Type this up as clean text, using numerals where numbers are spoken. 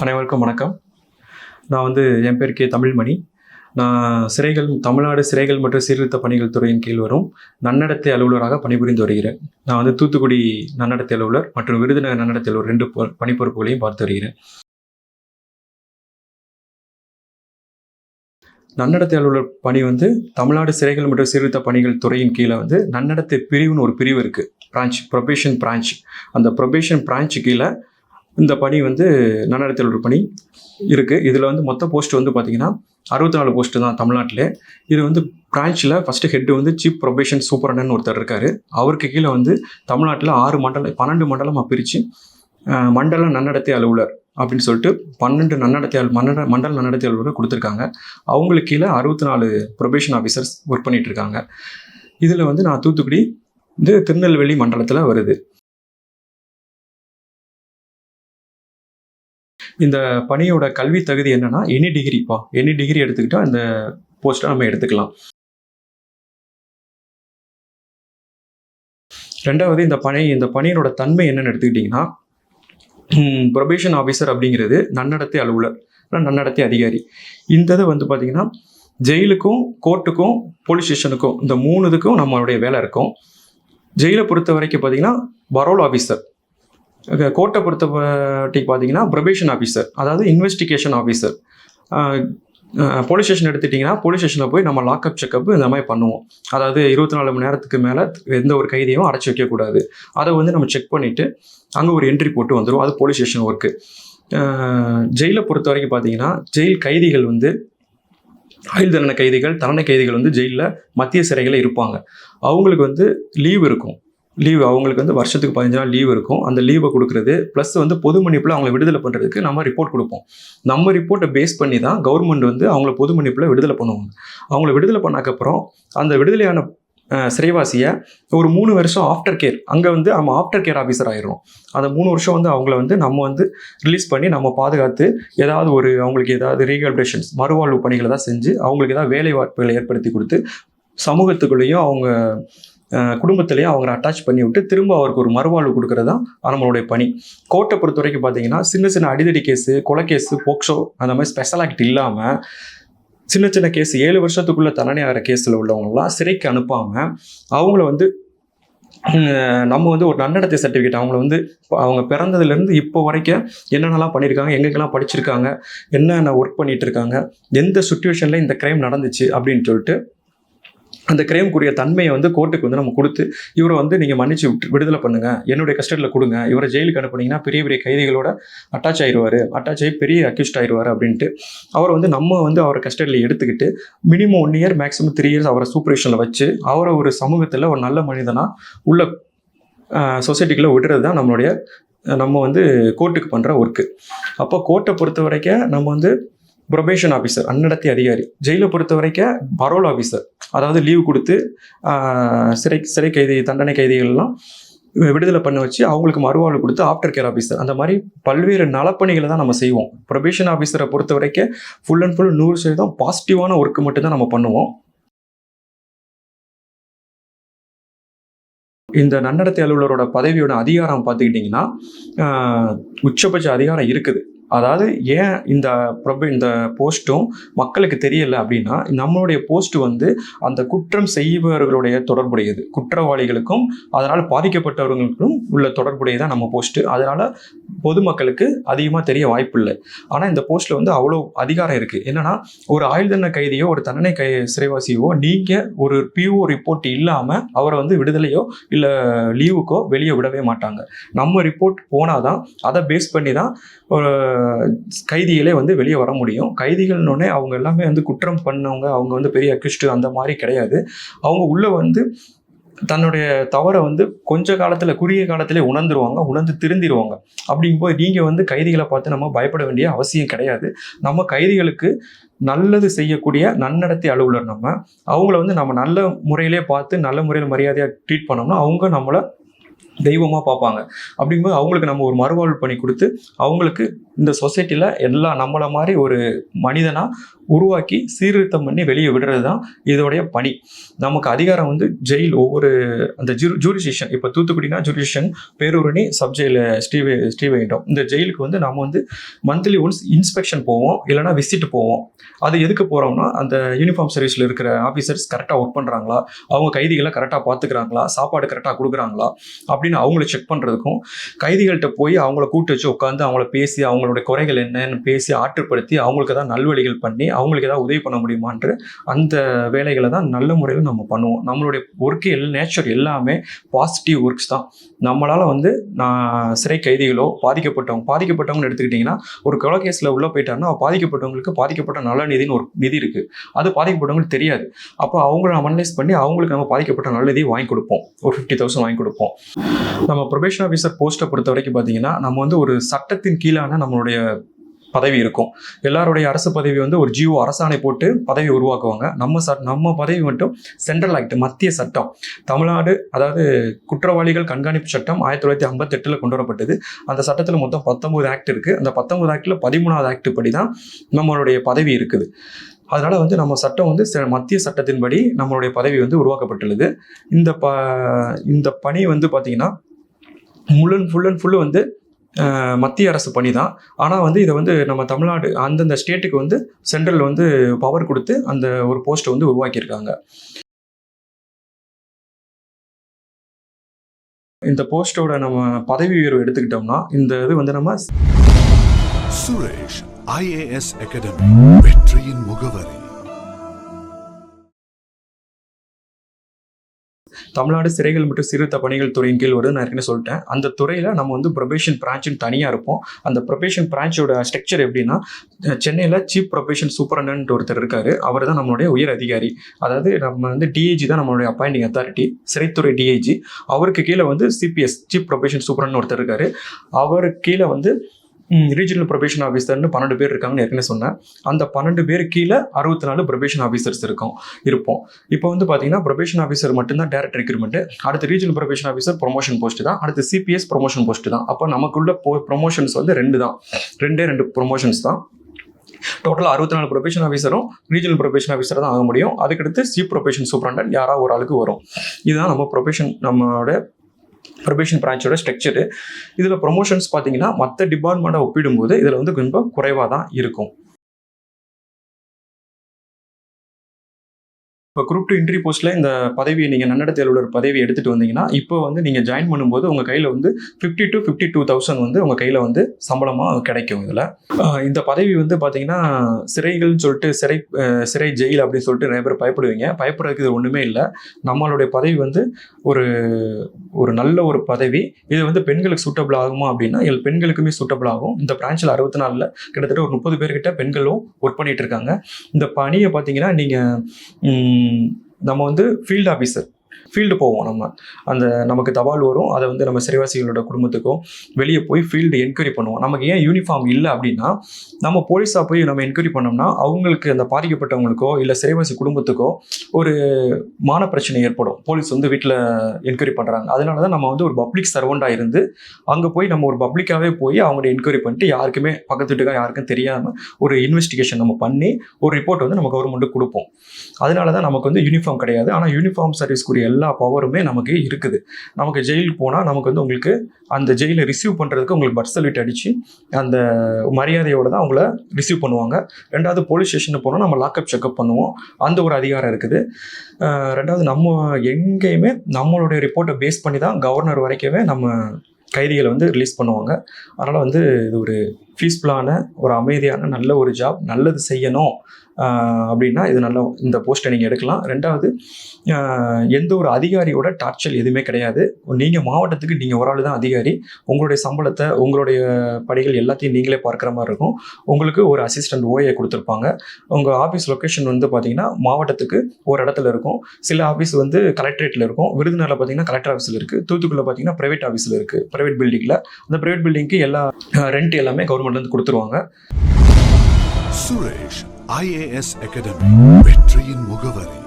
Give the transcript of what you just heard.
அனைவருக்கும் வணக்கம். நான் என் பேர் தமிழ்மணி. நான் தமிழ்நாடு சிறைகள் மற்றும் சீர்திருத்த பணிகள் துறையின் கீழ் வரும் நன்னடத்தை அலுவலராக பணிபுரிந்து வருகிறேன். நான் தூத்துக்குடி நன்னடத்தை அலுவலர் மற்றும் விருதுநகர் நன்னடத்தை அலுவலர் 2 பணி பொறுப்புகளையும் பார்த்து வருகிறேன். நன்னடத்தை அலுவலர் பணி தமிழ்நாடு சிறைகள் மற்றும் சீர்திருத்த பணிகள் துறையின் கீழே நன்னடத்தை பிரிவுன்னு ஒரு பிரிவு இருக்குது. Probation branch. அந்த ப்ரொபேஷன் பிரான்ச் கீழே இந்த பணி நன்னடத்தை அலுவலர் பணி இருக்குது. இதில் மொத்த போஸ்ட் பார்த்தீங்கன்னா 64 போஸ்ட்டு தான் தமிழ்நாட்டிலே. இது பிரான்ச்சில் first head chief probation superintendent ஒருத்தர் இருக்கார். அவருக்கு கீழே தமிழ்நாட்டில் 12 மண்டலமாக பிரித்து மண்டல நன்னடத்தை அலுவலர் அப்படின்னு சொல்லிட்டு 12 மண்டல நன்னடத்தை அலுவலர் கொடுத்துருக்காங்க. அவங்களுக்கு கீழே 64 ப்ரொபேஷன் ஆஃபீஸர்ஸ் ஒர்க் பண்ணிகிட்ருக்காங்க. இதில் நான் தூத்துக்குடி திருநெல்வேலி மண்டலத்தில் வருது. இந்த பணியோட கல்வி தகுதி என்னன்னா எனி டிகிரி எடுத்துக்கிட்டால் இந்த போஸ்ட்டை நம்ம எடுத்துக்கலாம். ரெண்டாவது, இந்த பணியோட தன்மை என்னன்னு எடுத்துக்கிட்டிங்கன்னா, ப்ரொபேஷன் ஆஃபீஸர் அப்படிங்கிறது நன்னடத்தை அலுவலர், நன்னடத்தை அதிகாரி. இந்த இது பார்த்தீங்கன்னா ஜெயிலுக்கும் கோர்ட்டுக்கும் போலீஸ் ஸ்டேஷனுக்கும் இந்த 3 இதுக்கும் நம்மளுடைய வேலை இருக்கும். ஜெயிலை பொறுத்த வரைக்கும் பார்த்தீங்கன்னா பரோல் ஆஃபீஸர், கோர்ட்டை பொறுத்தவரைக்கும் பார்த்தீங்கன்னா ப்ரொபேஷன் ஆஃபீஸர், அதாவது இன்வெஸ்டிகேஷன் ஆஃபீஸர். போலீஸ் ஸ்டேஷன் எடுத்துட்டிங்கன்னா போலீஸ் ஸ்டேஷனில் போய் நம்ம லாக்அப் செக்கப் இந்த மாதிரி பண்ணுவோம். அதாவது 24 மணி நேரத்துக்கு மேலே எந்த ஒரு கைதியும் அடைச்சி வைக்கக்கூடாது. அதை நம்ம செக் பண்ணிவிட்டு அங்கே ஒரு என்ட்ரி போட்டு வந்துடும். அது போலீஸ் ஸ்டேஷன் ஒர்க்கு. ஜெயிலை பொறுத்த வரைக்கும் பார்த்தீங்கன்னா ஜெயில் கைதிகள் ஆயுள் தண்டனை கைதிகள், தண்டனை கைதிகள் ஜெயிலில் மத்திய சிறைகளில் இருப்பாங்க. அவங்களுக்கு லீவ் இருக்கும். அவங்களுக்கு வருஷத்துக்கு 15 நாள் லீவ் இருக்கும். அந்த லீவை கொடுக்குறது ப்ளஸ் பொது மன்னிப்பில் அவங்கள விடுதலை பண்ணுறதுக்கு நம்ம ரிப்போர்ட் கொடுப்போம். நம்ம ரிப்போர்ட்டை பேஸ் பண்ணி தான் கவர்மெண்ட் அவங்கள பொது மன்னிப்பில் விடுதலை பண்ணுவாங்க. அவங்கள விடுதலை பண்ணாக்கப்புறம் அந்த விடுதலையான சிறைவாசியை ஒரு 3 வருஷம் ஆஃப்டர் கேர், அங்கே நம்ம ஆஃப்டர் கேர் ஆஃபீஸர் ஆயிடும். அந்த 3 வருஷம் அவங்கள நம்ம ரிலீஸ் பண்ணி நம்ம பாதுகாத்து ஏதாவது அவங்களுக்கு ஏதாவது ரீஹாபிலிட்டேஷன்ஸ் மறுவாழ்வு பணிகளை தான் செஞ்சு அவங்களுக்கு ஏதாவது வேலை வாய்ப்புகளை ஏற்படுத்தி கொடுத்து சமூகத்துக்குள்ளேயும் அவங்க குடும்பத்திலையும் அவங்களை அட்டாச் பண்ணி விட்டு திரும்ப அவருக்கு ஒரு மறுவாழ்வு கொடுக்கறது தான் நம்மளுடைய பணி. கோர்ட்டை பொறுத்த வரைக்கும் பார்த்தீங்கன்னா சின்ன அடிதடி கேஸு, கொலை கேஸு, போக்சோ அந்த மாதிரி ஸ்பெஷல் ஆக்ட் இல்லாமல் சின்ன கேஸ் 7 வருஷத்துக்குள்ளே தண்டனை ஆகிற கேஸில் உள்ளவங்களாம் சிறைக்கு அனுப்பாமல் அவங்கள நம்ம ஒரு நன்னடத்தை சர்டிஃபிகேட் அவங்கள அவங்க பிறந்ததுலேருந்து இப்போ வரைக்கும் என்னென்னலாம் பண்ணியிருக்காங்க, எங்கெங்கெல்லாம் படிச்சிருக்காங்க, என்னென்ன ஒர்க் பண்ணிகிட்டு இருக்காங்க, எந்த சுச்சுவேஷனில் இந்த கிரைம் நடந்துச்சு அப்படின்னு சொல்லிட்டு அந்த கிரைமுக்குரிய தன்மையை கோர்ட்டுக்கு நம்ம கொடுத்து இவரை நீங்கள் மன்னிச்சு விடுதலை பண்ணுங்கள், என்னுடைய கஸ்டடியில் கொடுங்க, இவரை ஜெயிலுக்கு அனுப்புனீங்கன்னா பெரிய கைதிகளோட அட்டாச் ஆகி பெரிய அக்யூஸ்ட் ஆயிடுவார் அப்படின்ட்டு அவரை நம்ம அவரை கஸ்டடியில் எடுத்துக்கிட்டு மினிமம் 1 இயர் மேக்ஸிமம் 3 இயர்ஸ் அவரை சூப்பர்விஷனில் வச்சு அவரை ஒரு சமூகத்தில் ஒரு நல்ல மனிதனாக உள்ள சொசைட்டிக்குள்ளே விடுறது தான் நம்ம கோர்ட்டுக்கு பண்ணுற ஒர்க்கு. அப்போ கோர்ட்டை பொறுத்த வரைக்கும் நம்ம ப்ரொபேஷன் ஆஃபீஸர் நன்னடத்தை அதிகாரி, ஜெயிலை பொறுத்த வரைக்கும் பரோல் ஆஃபீஸர், அதாவது லீவ் கொடுத்து சிறை கைதி தண்டனை கைதிகள்லாம் விடுதலை பண்ண வச்சு அவங்களுக்கு மறுவாழ்வு கொடுத்து ஆஃப்டர் கேர் ஆஃபீஸர். அந்த மாதிரி பல்வேறு நலப்பணிகளை தான் நம்ம செய்வோம். ப்ரொபேஷன் ஆஃபீஸரை பொறுத்த வரைக்கும் ஃபுல் அண்ட் ஃபுல் 100% பாசிட்டிவான ஒர்க்கு மட்டும்தான் நம்ம பண்ணுவோம். இந்த நன்னடத்தை அலுவலரோட பதவியோட அதிகாரம் பார்த்துக்கிட்டிங்கன்னா உச்சபட்ச அதிகாரம் இருக்குது. அதாவது ஏன் இந்த போஸ்ட்டும் மக்களுக்கு தெரியலை அப்படின்னா, நம்மளுடைய போஸ்ட் அந்த குற்றம் செய்பவர்களுடைய தொடர்புடையது, குற்றவாளிகளுக்கும் அதனால் பாதிக்கப்பட்டவர்களுக்கும் உள்ள தொடர்புடையதான் நம்ம போஸ்ட்டு. அதனால் பொதுமக்களுக்கு அதிகமாக தெரிய வாய்ப்பு இல்லை. ஆனால் இந்த போஸ்ட்டில் அவ்வளோ அதிகாரம் இருக்குது. என்னென்னா, ஒரு ஆயுள் தண்டனை கைதியோ ஒரு தண்டனை சிறைவாசியோ நீங்கள் ஒரு பிஓ ரிப்போர்ட் இல்லாமல் அவரை விடுதலையோ இல்லை லீவுக்கோ வெளியே விடவே மாட்டாங்க. நம்ம ரிப்போர்ட் போனால் தான், அதை பேஸ் பண்ணி தான் கைதிகளே வெளியே வர முடியும். கைதிகள்னோடனே அவங்க எல்லாமே குற்றம் பண்ணவங்க, அவங்க பெரிய அக்யூஸ்ட் அந்த மாதிரி கிடையாது. அவங்க உள்ள தன்னுடைய தவறை கொஞ்ச காலத்தில் குறுகிய காலத்திலே உணர்ந்து திருந்திடுவாங்க. அப்படிங்கும்போது நீங்கள் கைதிகளை பார்த்து நம்ம பயப்பட வேண்டிய அவசியம் கிடையாது. நம்ம கைதிகளுக்கு நல்லது செய்யக்கூடிய நன்னடத்தை அலுவலர். அவங்கள நம்ம நல்ல முறையிலே பார்த்து நல்ல முறையில் மரியாதையாக ட்ரீட் பண்ணோம்னா அவங்க நம்மளை தெய்வமாக பார்ப்பாங்க. அப்படிங்கும்போது அவங்களுக்கு நம்ம ஒரு மறுவாழ்வு பண்ணி கொடுத்து அவங்களுக்கு இந்த சொசைட்டியில் எல்லா நம்மளை மாதிரி ஒரு மனிதனாக உருவாக்கி சீர்திருத்தம் பண்ணி வெளியே விடுறது தான் இதோடைய பணி. நமக்கு அதிகாரம் வந்து ஜெயில் ஒவ்வொரு அந்த ஜூரிஸ்டிக்ஷன், இப்போ தூத்துக்குடினா ஜூரிஸ்டிக்ஷன், பேரூரணி சப்ஜெயில் ஸ்ரீவைகுண்டம், இந்த ஜெயிலுக்கு வந்து நம்ம வந்து மந்த்லி ஒன்ஸ் இன்ஸ்பெக்ஷன் போவோம், இல்லைனா விசிட் போவோம். அது எதுக்கு போகிறோம்னா அந்த யூனிஃபார்ம் சர்வீஸில் இருக்கிற ஆஃபீஸர்ஸ் கரெக்டாக ஒர்க் பண்ணுறாங்களா, அவங்க கைதிகளை கரெக்டாக பார்த்துக்கிறாங்களா, சாப்பாடு கரெக்டாக கொடுக்குறாங்களா அப்படின்னு அவங்கள செக் பண்ணுறதுக்கும், கைதிகள்கிட்ட போய் அவங்கள கூட்டு வச்சு உட்காந்து அவங்கள பேசி அவங்களுடைய குறைகள் என்னன்னு பேசி ஆற்றுப்படுத்தி அவங்களுக்கு ஏதாவது நல்வழிகள் பண்ணி அவங்களுக்கு ஏதாவது உதவி பண்ண முடியுமான்ற அந்த வேலைகளை தான் நல்ல முறையில் நம்ம பண்ணுவோம். நம்மளுடைய ஒர்க்கு நேச்சர் எல்லாமே பாசிட்டிவ் ஒர்க்ஸ் தான். நம்மளால் வந்து நான் சிறை கைதிகளோ பாதிக்கப்பட்டவங்கன்னு எடுத்துக்கிட்டிங்கன்னா, ஒரு கொலை கேஸில் உள்ளே போயிட்டாருன்னா பாதிக்கப்பட்டவங்களுக்கு பாதிக்கப்பட்ட நல்ல நிதின்னு ஒரு நிதி இருக்குது, அது பாதிக்கப்பட்டவங்களுக்கு தெரியாது. அப்போ அவங்கள நம்ம அனலைஸ் பண்ணி அவங்களுக்கு நம்ம பாதிக்கப்பட்ட நல்ல நிதி வாங்கி கொடுப்போம், ஒரு 50,000 வாங்கி கொடுப்போம். நம்ம ப்ரொபேஷன் ஆஃபீஸர் போஸ்ட்டை பொறுத்த வரைக்கும் பார்த்தீங்கன்னா, நம்ம வந்து ஒரு சட்டத்தின் கீழான நம்மளுடைய பதவி இருக்கும். எல்லாருடைய அரசு பதவி வந்து ஒரு ஜிஓ அரசாணை போட்டு பதவி உருவாக்குவாங்க. நம்ம பதவி மட்டும் சென்ட்ரல் ஆக்ட், மத்திய சட்டம், தமிழ்நாடு, அதாவது குற்றவாளிகள் கண்காணிப்பு சட்டம் 1958 கொண்டு வரப்பட்டது. அந்த சட்டத்தில் மொத்தம் 19 ஆக்ட் இருக்குது. அந்த 19 ஆக்டில் 13வது ஆக்ட் படி தான் நம்மளுடைய பதவி இருக்குது. அதனால் வந்து நம்ம சட்டம் வந்து மத்திய சட்டத்தின்படி நம்மளுடைய பதவி வந்து உருவாக்கப்பட்டுள்ளது. இந்த பணி வந்து பார்த்திங்கன்னா ஃபுல் அண்ட் ஃபுல்லு வந்து மத்திய அரசு பணி தான். ஆனால் வந்து இதை வந்து நம்ம தமிழ்நாடு அந்தந்த ஸ்டேட்டுக்கு வந்து சென்ட்ரல் வந்து பவர் கொடுத்து அந்த ஒரு போஸ்ட்டை வந்து உருவாக்கியிருக்காங்க. இந்த போஸ்ட்டோட நம்ம பதவி உயர்வு எடுத்துக்கிட்டோம்னா இந்த இது வந்து நம்ம சுரேஷ் IAS அகாடமி, வெற்றியின் முகவரி. தமிழ்நாடு சிறைகள் மற்றும் சீர்திருத்த பணிகள் துறையின் கீழ் வருது. நான் ஏற்கனவே சொல்லிட்டேன். அந்த துறையில் நம்ம வந்து ப்ரொபேஷன் பிரான்ச்சுன்னு தனியாக இருப்போம். அந்த ப்ரொபேஷன் பிரான்ச்சோட ஸ்ட்ரக்சர் எப்படின்னா, சென்னையில் சீஃப் ப்ரொபேஷன் சூப்பரண்டன்ட் ஒருத்தர் இருக்கார். அவர் தான் நம்மளுடைய உயர் அதிகாரி. அதாவது நம்ம வந்து டிஐஜி தான் நம்மளுடைய அப்பாயிண்டிங் அத்தாரிட்டி, சிறைத்துறை டிஐஜி. அவருக்கு கீழே வந்து சிபிஎஸ், சீஃப் ப்ரொபேஷன் சூப்பரண்ட் ஒருத்தர் இருக்கார். அவருக்கு கீழே வந்து ரீஜனல் ப்ரொபேஷன் ஆஃபீஸர்னு 12 பேர் இருக்காங்கன்னு ஏற்கனவே சொன்னேன். அந்த 12 பேர் கீழே 64 ப்ரொபேஷன் ஆஃபீஸர்ஸ் இருப்போம். இப்போ வந்து பார்த்தீங்கன்னா ப்ரொபேஷன் ஆஃபீஸர் மட்டும்தான் டேரக்ட் ரெக்ரூட்மெண்ட். அடுத்து regional probation officer promotion post தான். அடுத்து சிபிஎஸ் ப்ரொமோஷன் போஸ்ட் தான். அப்போ நமக்குள்ள ப்ரொமோஷன்ஸ் வந்து 2 தான், 2 ப்ரொமோஷன்ஸ் தான். டோட்டலாக 64 ப்ரொபேஷன் ஆஃபீஸரும் ரீஜனல் ப்ரொபேஷன் ஆஃபீஸர் தான் ஆக முடியும். அதுக்கடுத்து சீஃப் ப்ரொபேஷன் சூப்பரண்டன்ட் யாராவது ஒரு ஆளுக்கு வரும். இதுதான் நம்மளோட ப்ரொபேஷன் பிரான்ச்சோட ஸ்ட்ரக்சரு. இதில் ப்ரொமோஷன்ஸ் பார்த்தீங்கன்னா மற்ற டிபார்ட்மெண்ட்டை ஒப்பிடும்போது இதில் வந்து ரொம்ப குறைவாக தான் இருக்கும். இப்போ குரூப் 2 இன்ட்ரி போஸ்ட்டில் இந்த பதவியை நீங்கள் நன்னடத்தை அலுவலர் பதவி எடுத்துகிட்டு வந்தீங்கன்னா, இப்போ வந்து நீங்கள் ஜாயின் பண்ணும்போது உங்கள் கையில் வந்து 50,000 to 52,000 வந்து உங்கள் கையில் வந்து சம்பளமாக கிடைக்கும். இதில் இந்த பதவி வந்து பார்த்தீங்கன்னா சிறைகள்னு சொல்லிட்டு சிறை ஜெயில் அப்படின்னு சொல்லிட்டு நிறைய பேர் பயப்படுவீங்க. பயப்படுறதுக்கு இது ஒன்றுமே இல்லை. நம்மளுடைய பதவி வந்து ஒரு நல்ல ஒரு பதவி. இது வந்து பெண்களுக்கு சூட்டபிள் ஆகுமா அப்படின்னா பெண்களுக்குமே சூட்டபிள் ஆகும். இந்த பிரான்ச்சில் 64 கிட்டத்தட்ட ஒரு 30 பேர்கிட்ட பெண்களும் ஒர்க் பண்ணிகிட்டு இருக்காங்க. இந்த பணியை பார்த்தீங்கன்னா நீங்கள் நம்ம வந்து ஃபீல்டு போவோம். நமக்கு தபால் வரும். அதை வந்து நம்ம சிறைவாசிகளோட குடும்பத்துக்கும் வெளியே போய் ஃபீல்டு என்கொயரி பண்ணுவோம். நமக்கு ஏன் யூனிஃபார்ம் இல்லை அப்படின்னா, நம்ம போலீஸாக போய் நம்ம என்கொயரி பண்ணோம்னா அவங்களுக்கு அந்த பாதிக்கப்பட்டவங்களுக்கோ இல்லை சிறைவாசி குடும்பத்துக்கோ ஒரு மான பிரச்சனை ஏற்படும். போலீஸ் வந்து வீட்டில் என்கொயரி பண்ணுறாங்க. அதனால தான் நம்ம வந்து ஒரு பப்ளிக் சர்வெண்ட்டாக இருந்து அங்கே போய் நம்ம ஒரு பப்ளிக்காகவே போய் அவங்கள்ட்ட என்கொயரி பண்ணிட்டு யாருக்குமே பக்கத்து வீட்டுக்காக யாருக்கும் தெரியாமல் ஒரு இன்வெஸ்டிகேஷன் நம்ம பண்ணி ஒரு ரிப்போர்ட் வந்து நம்ம கவர்மெண்ட்டுக்கு கொடுப்போம். அதனால தான் நமக்கு வந்து யூனிஃபார்ம் கிடையாது. ஆனால் யூனிஃபார்ம் சர்வீஸ்க்குரிய எல்லா பவருமே நமக்கு இருக்குது. நமக்கு ஜெயிலுக்கு போனால் நமக்கு வந்து உங்களுக்கு அந்த ஜெயிலை ரிசீவ் பண்ணுறதுக்கு உங்களுக்கு பர்த் சர்டிஃபிகேட் அடித்து அந்த மரியாதையோடு தான் அவங்கள ரிசீவ் பண்ணுவாங்க. 2வது போலீஸ் ஸ்டேஷனுக்கு போனால் நம்ம லாக்அப் செக்அப் பண்ணுவோம். அந்த ஒரு அதிகாரம் இருக்குது. 2வது நம்ம எங்கேயுமே நம்மளுடைய ரிப்போர்ட்டை பேஸ் பண்ணி தான் கவர்னர் வரைக்கவே நம்ம கைதிகளை வந்து ரிலீஸ் பண்ணுவாங்க. அதனால் வந்து இது ஒரு பீஸ்ஃபுல்லான ஒரு அமைதியான நல்ல ஒரு ஜாப். நல்லது செய்யணும் அப்படின்னா இந்த போஸ்ட்டை நீங்கள் எடுக்கலாம். 2வது எந்த ஒரு அதிகாரியோட டார்ச்சர் எதுவுமே கிடையாது. நீங்கள் மாவட்டத்துக்கு நீங்கள் ஒரு ஆள் தான் அதிகாரி. உங்களுடைய சம்பளத்தை உங்களுடைய படிகள் எல்லாத்தையும் நீங்களே பார்க்குற மாதிரி இருக்கும். உங்களுக்கு ஒரு அசிஸ்டன்ட் ஓஏ கொடுத்துருப்பாங்க. உங்கள் ஆஃபீஸ் லொக்கேஷன் வந்து பார்த்தீங்கன்னா மாவட்டத்துக்கு ஒரு இடத்துல இருக்கும். சில ஆஃபீஸ் வந்து கலெக்டரேட்டில் இருக்கும். விருதுநகரில் பார்த்தீங்கன்னா கலெக்டர் ஆஃபீஸில் இருக்குது. தூத்துக்குடியில் பார்த்தீங்கன்னா ப்ரைவேட் ஆஃபீஸில் இருக்குது, ப்ரைவேட் பில்டிங்கில். அந்த ப்ரைவேட் பில்டிங்க்கு எல்லா ரெண்ட் எல்லாமே கவர்மெண்ட்லேருந்து கொடுத்துருவாங்க. சுரேஷ் IAS அகாடமி, வெற்றியின் முகவரி.